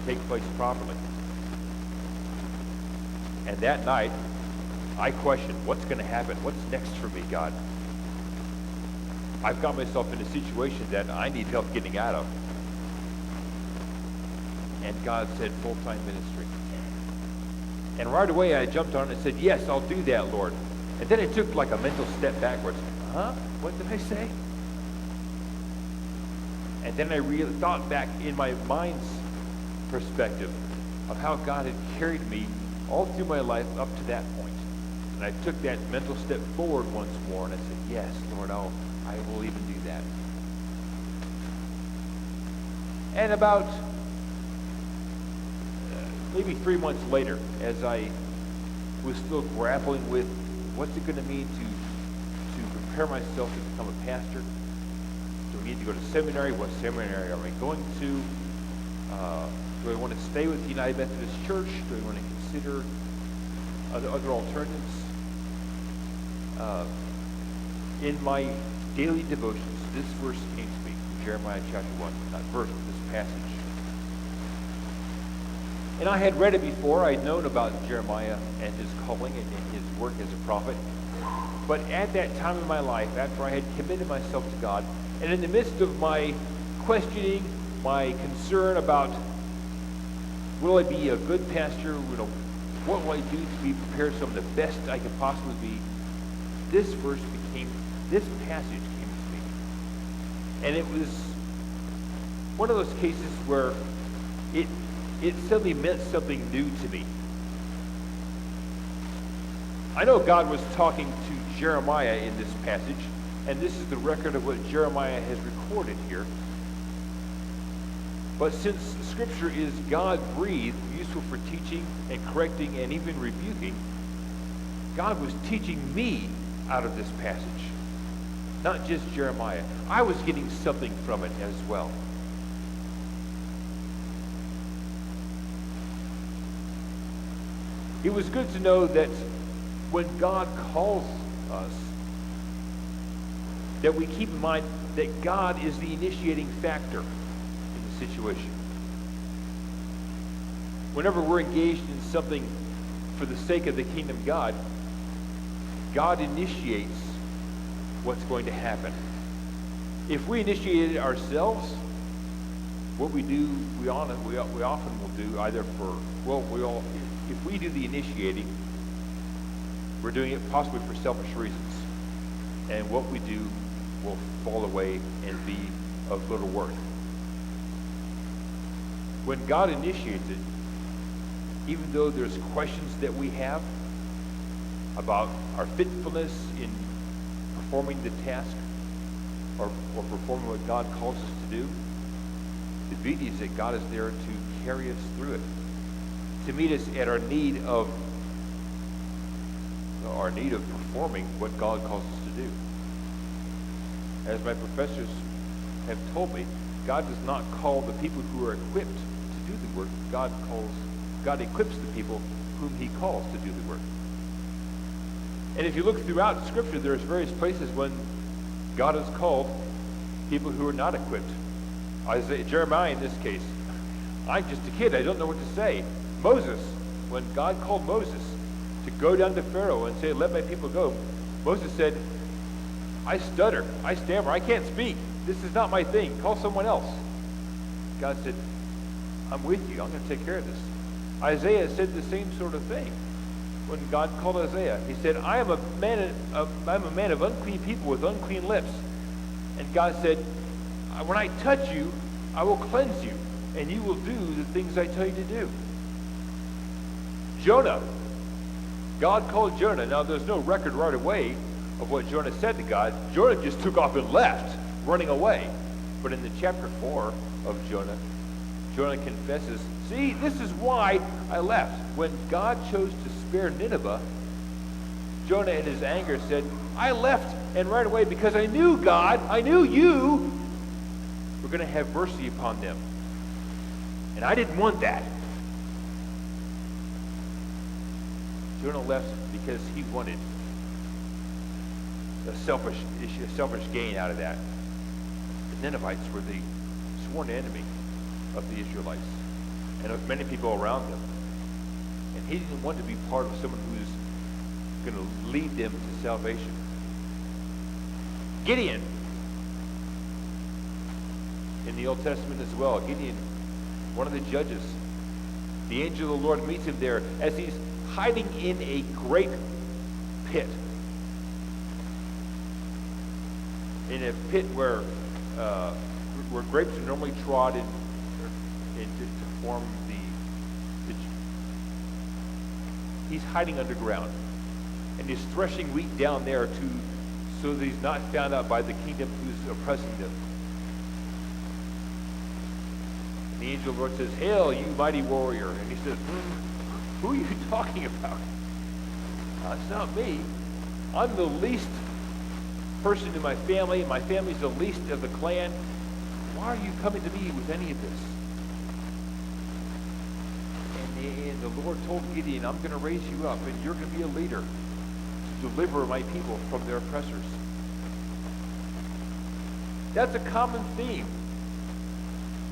take place properly. And that night, I questioned, what's going to happen? What's next for me, God? I've got myself in a situation that I need help getting out of. And God said, full-time ministry. And right away I jumped on it and said, yes, I'll do that, Lord. And then it took like a mental step backwards. Huh? What did I say? And then I really thought back in my mind's perspective of how God had carried me all through my life up to that point. And I took that mental step forward once more and I said, yes, Lord, I will even do that. And about maybe 3 months later, as I was still grappling with what's it going to mean to prepare myself to become a pastor, do I need to go to seminary? What seminary am I going to? Do I want to stay with the United Methodist Church? Do I want to consider other alternatives? In my daily devotions, this verse came to me from Jeremiah chapter 1. Not verse, but this passage. And I had read it before. I'd known about Jeremiah and his calling and his work as a prophet. But at that time in my life, after I had committed myself to God, and in the midst of my questioning, my concern about will I be a good pastor, what will I do to be prepared so I'm the best I could possibly be, this passage came to me. And it was one of those cases where it suddenly meant something new to me. I know God was talking to Jeremiah in this passage, and this is the record of what Jeremiah has recorded here. But since Scripture is God-breathed, useful for teaching and correcting and even rebuking, God was teaching me out of this passage. Not just Jeremiah. I was getting something from it as well. It was good to know that when God calls us, that we keep in mind that God is the initiating factor in the situation. Whenever we're engaged in something for the sake of the kingdom of God, God initiates what's going to happen. If we initiate it ourselves, what we do, we often will do either if we do the initiating, we're doing it possibly for selfish reasons. And what we do will fall away and be of little worth. When God initiates it, even though there's questions that we have about our fitfulness in performing the task or performing what God calls us to do, the beauty is that God is there to carry us through it, to meet us at our need of performing what God calls us to do. As my professors have told me, God does not call the people who are equipped to do the work. God equips the people whom he calls to do the work. And if you look throughout Scripture, there's various places when God has called people who are not equipped. Jeremiah in this case. I'm just a kid. I don't know what to say. Moses, when God called Moses to go down to Pharaoh and say, let my people go, Moses said, I stutter, I stammer, I can't speak. This is not my thing. Call someone else. God said, I'm with you. I'm going to take care of this. Isaiah said the same sort of thing. When God called Isaiah, he said, I'm a man of unclean people with unclean lips. And God said, when I touch you, I will cleanse you, and you will do the things I tell you to do. Jonah. God called Jonah. Now, there's no record right away of what Jonah said to God. Jonah just took off and left, running away. But in the chapter 4 of Jonah, Jonah confesses, see, this is why I left. When God chose to spare Nineveh, Jonah in his anger said, I left and right away because I knew God, I knew you were going to have mercy upon them. And I didn't want that. Jonah left because he wanted a selfish gain out of that. The Ninevites were the sworn enemy of the Israelites. and of many people around them. And he didn't want to be part of someone who's going to lead them to salvation. Gideon, in the Old Testament as well, Gideon, one of the judges, the angel of the Lord meets him there as he's hiding in a great pit. In a pit where grapes are normally trod in to form the he's hiding underground, and he's threshing wheat down there so that he's not found out by the kingdom who's oppressing them. And the angel of the Lord says, "Hail, you mighty warrior!" And he says, "Who are you talking about? It's not me. I'm the least person in my family. My family's the least of the clan. Why are you coming to me with any of this?" And the Lord told Gideon, "I'm going to raise you up, and you're going to be a leader to deliver my people from their oppressors." That's a common theme,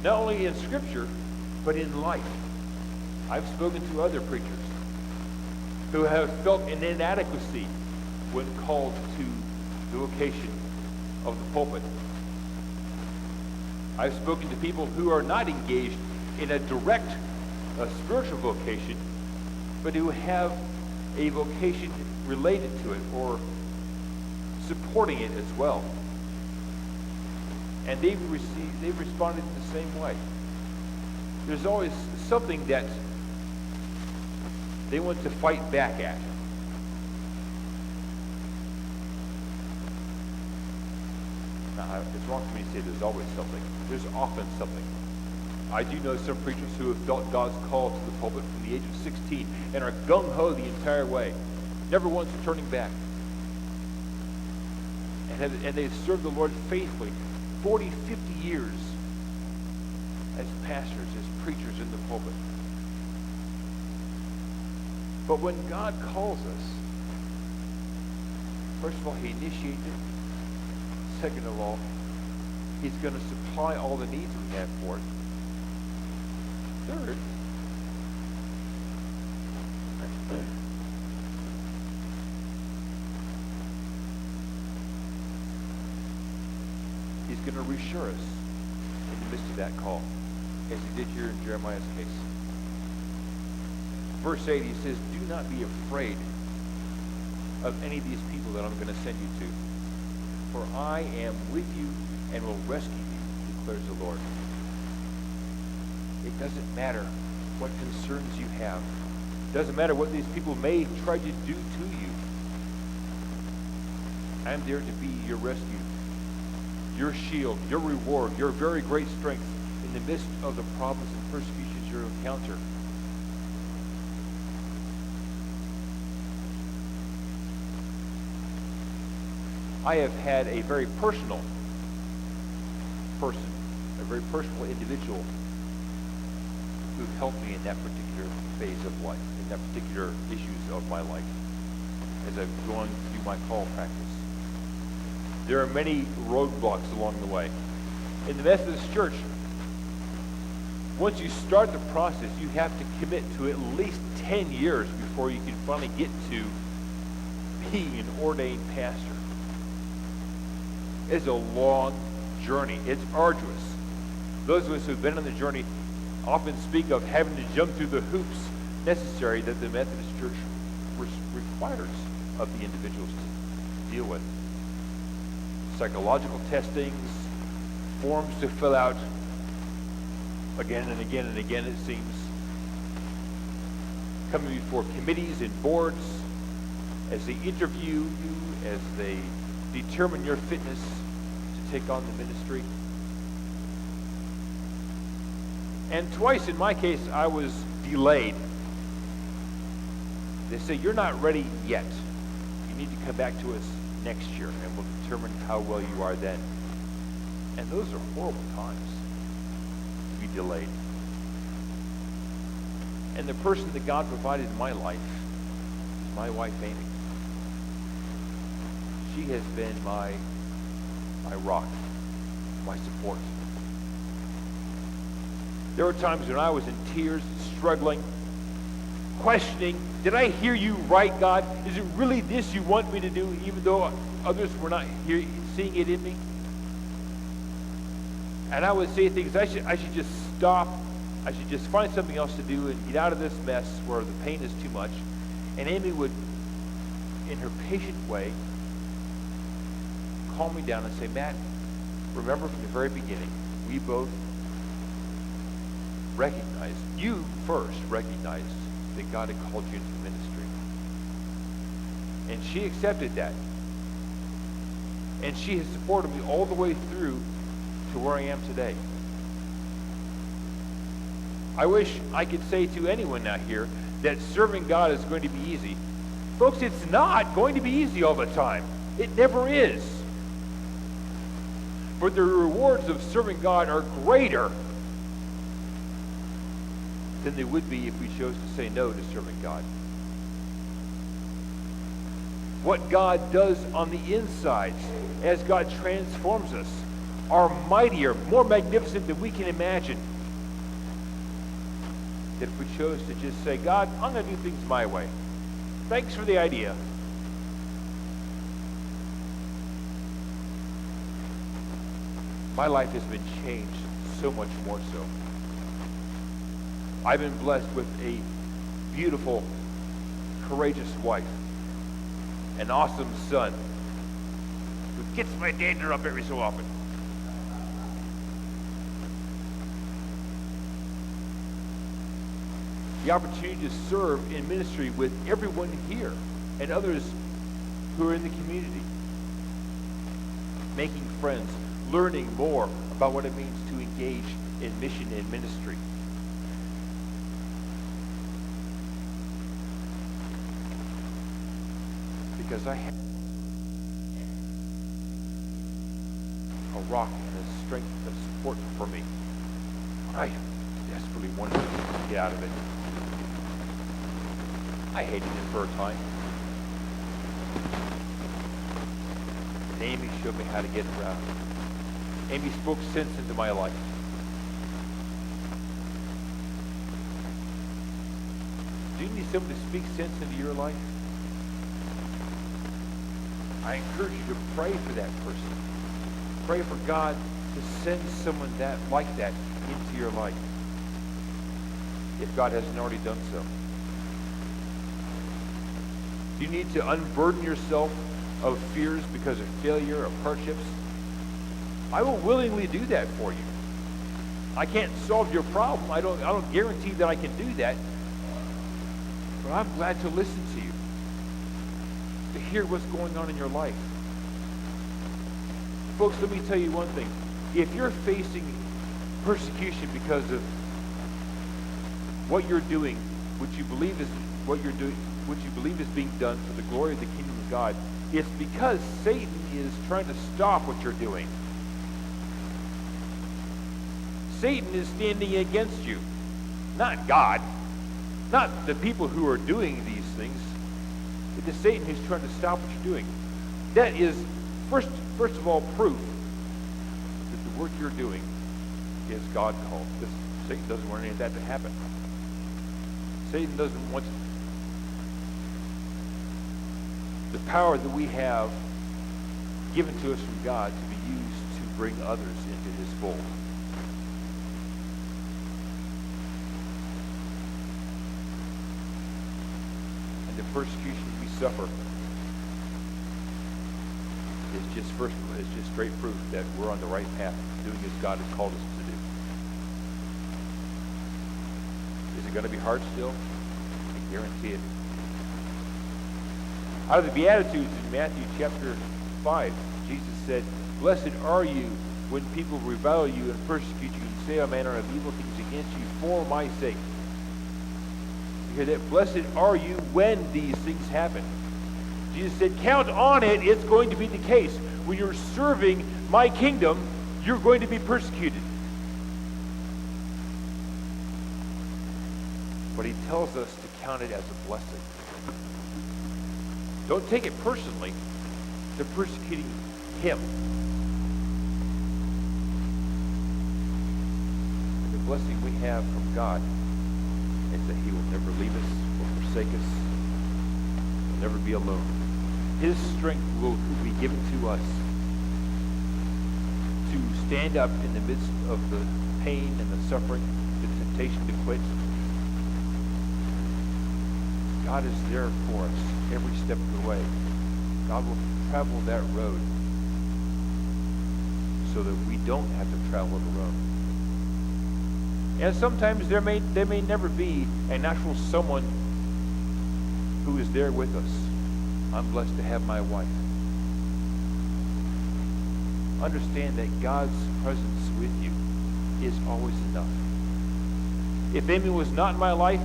not only in Scripture, but in life. I've spoken to other preachers who have felt an inadequacy when called to the vocation of the pulpit. I've spoken to people who are not engaged in a direct spiritual vocation, but who have a vocation related to it or supporting it as well. And they've responded in the same way. There's always something that they want to fight back at. Now, it's wrong for me to say there's always something. There's often something. I do know some preachers who have felt God's call to the pulpit from the age of 16 and are gung-ho the entire way, never once turning back. And they've served the Lord faithfully 40, 50 years as pastors, as preachers in the pulpit. But when God calls us, first of all, he initiates it. Second of all, he's going to supply all the needs we have for it. Third, he's going to reassure us in the midst of that call, as he did here in Jeremiah's case. Verse 8, he says, "Do not be afraid of any of these people that I'm going to send you to, for I am with you and will rescue you, declares the Lord." It doesn't matter what concerns you have. It doesn't matter what these people may try to do to you. I'm there to be your rescue, your shield, your reward, your very great strength in the midst of the problems and persecutions you encounter. I have had a very personal person, a very personal individual who helped me in that particular phase of life, in that particular issues of my life, as I've gone through my call practice. There are many roadblocks along the way. In the Methodist Church, once you start the process, you have to commit to at least 10 years before you can finally get to being an ordained pastor. It's a long journey. It's arduous. Those of us who've been on the journey often speak of having to jump through the hoops necessary that the Methodist Church requires of the individuals to deal with. Psychological testings, forms to fill out again and again and again, it seems. Coming before committees and boards as they interview you, as they determine your fitness to take on the ministry. And twice in my case, I was delayed. They say, "You're not ready yet. You need to come back to us next year, and we'll determine how well you are then." And those are horrible times to be delayed. And the person that God provided in my life is my wife, Amy. She has been my rock, my support. There were times when I was in tears, struggling, questioning, did I hear you right, God? Is it really this you want me to do, even though others were not seeing it in me? And I would say things, I should just stop. I should just find something else to do and get out of this mess where the pain is too much. And Amy would, in her patient way, calm me down and say, Matt, remember from the very beginning, we both recognized, you first recognized that God had called you into the ministry. And she accepted that. And she has supported me all the way through to where I am today. I wish I could say to anyone out here that serving God is going to be easy. Folks, it's not going to be easy all the time. It never is. But the rewards of serving God are greater than they would be if we chose to say no to serving God. What God does on the insides as God transforms us are mightier, more magnificent than we can imagine. That if we chose to just say, God, I'm going to do things my way. Thanks for the idea. My life has been changed so much more so. I've been blessed with a beautiful, courageous wife, an awesome son who gets my dander up every so often. The opportunity to serve in ministry with everyone here and others who are in the community. Making friends, learning more about what it means to engage in mission and ministry. Because I have a rock and a strength of support for me. I desperately wanted to get out of it. I hated it for a time. And Amy showed me how to get around. Amy spoke sense into my life. Do you need someone to speak sense into your life? I encourage you to pray for that person. Pray for God to send someone like that into your life, if God hasn't already done so. Do you need to unburden yourself of fears because of failure, of hardships? I will willingly do that for you. I can't solve your problem. I don't guarantee that I can do that. But I'm glad to listen to you, to hear what's going on in your life. Folks, let me tell you one thing. If you're facing persecution because of what you're doing, what you believe is being done for the glory of the kingdom of God, it's because Satan is trying to stop what you're doing. Satan is standing against you, not God, not the people who are doing these things. It is Satan who's trying to stop what you're doing. That is, first of all, proof that the work you're doing is God called. Satan doesn't want any of that to happen. Satan doesn't want the power that we have given to us from God to be used to bring others into his fold. And the persecution we suffer is just great proof that we're on the right path, doing as God has called us to do. Is it going to be hard still? I guarantee it. Out of the Beatitudes in Matthew chapter 5, Jesus said, "Blessed are you when people revile you and persecute you and say all manner of evil things against you for my sake." You hear that? Blessed are you when these things happen. Jesus said, count on it, it's going to be the case. When you're serving my kingdom, you're going to be persecuted. But he tells us to count it as a blessing. Don't take it personally. They're persecuting him. The blessing we have from God is that he will never leave us or forsake us. We'll never be alone. His strength will be given to us to stand up in the midst of the pain and the suffering, the temptation to quit. God is there for us every step of the way. God will travel that road so that we don't have to travel it alone. And sometimes there may never be a natural someone who is there with us. I'm blessed to have my wife. Understand that God's presence with you is always enough. If Amy was not in my life,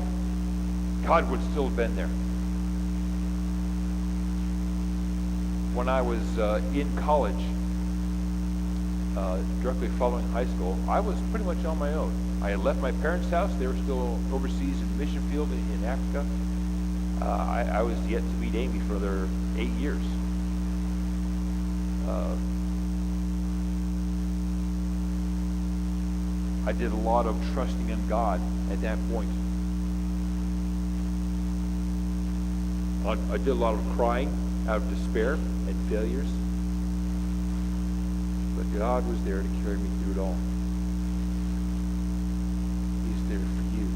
God would still have been there. When I was in college, directly following high school, I was pretty much on my own. I had left my parents' house. They were still overseas in the mission field in Africa. I was yet to meet Amy for another 8 years. I did a lot of trusting in God at that point. I did a lot of crying out of despair and failures. But God was there to carry me through it all. He's there for you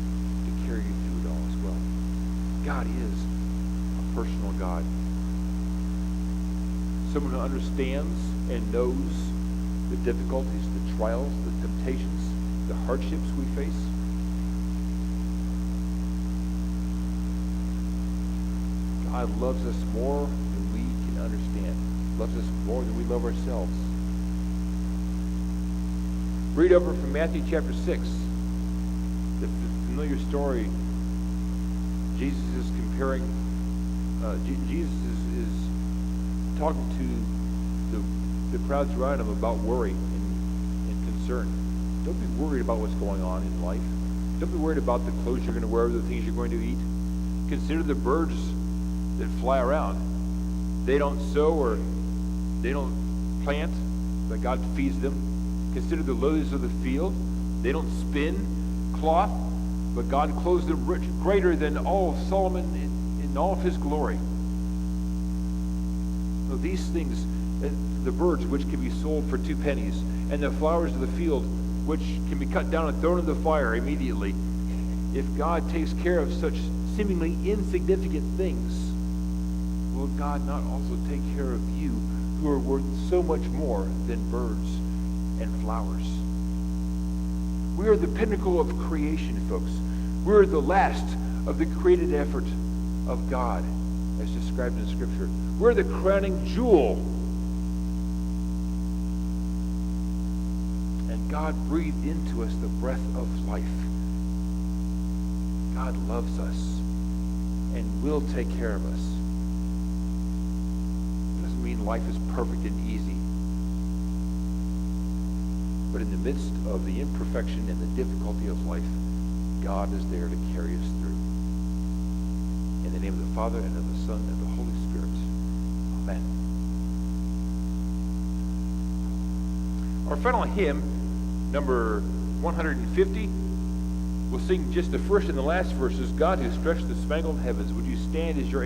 to carry you through it all as well. God is a personal God. Someone who understands and knows the difficulties, the trials, the temptations, the hardships we face. God loves us more than we can understand. Loves us more than we love ourselves. Read over from Matthew chapter 6. The familiar story. Jesus is comparing, Jesus is talking to the crowds around him about worry and concern. Don't be worried about what's going on in life. Don't be worried about the clothes you're going to wear, the things you're going to eat. Consider the birds that fly around. They don't sow or they don't plant, but God feeds them. Consider the lilies of the field. They don't spin cloth, but God clothes them rich, greater than all of Solomon in all of his glory. So these things, the birds which can be sold for 2 pennies, and the flowers of the field which can be cut down and thrown into the fire immediately. If God takes care of such seemingly insignificant things, will God not also take care of you who are worth so much more than birds and flowers? We are the pinnacle of creation, folks. We are the last of the created effort of God, as described in Scripture. We're the crowning jewel. And God breathed into us the breath of life. God loves us and will take care of us. It doesn't mean life is perfect and easy. But in the midst of the imperfection and the difficulty of life, God is there to carry us through. In the name of the Father, and of the Son, and of the Holy Spirit. Amen. Our final hymn, number 150, we'll sing just the first and the last verses, God who stretched the spangled heavens. Would you stand as you're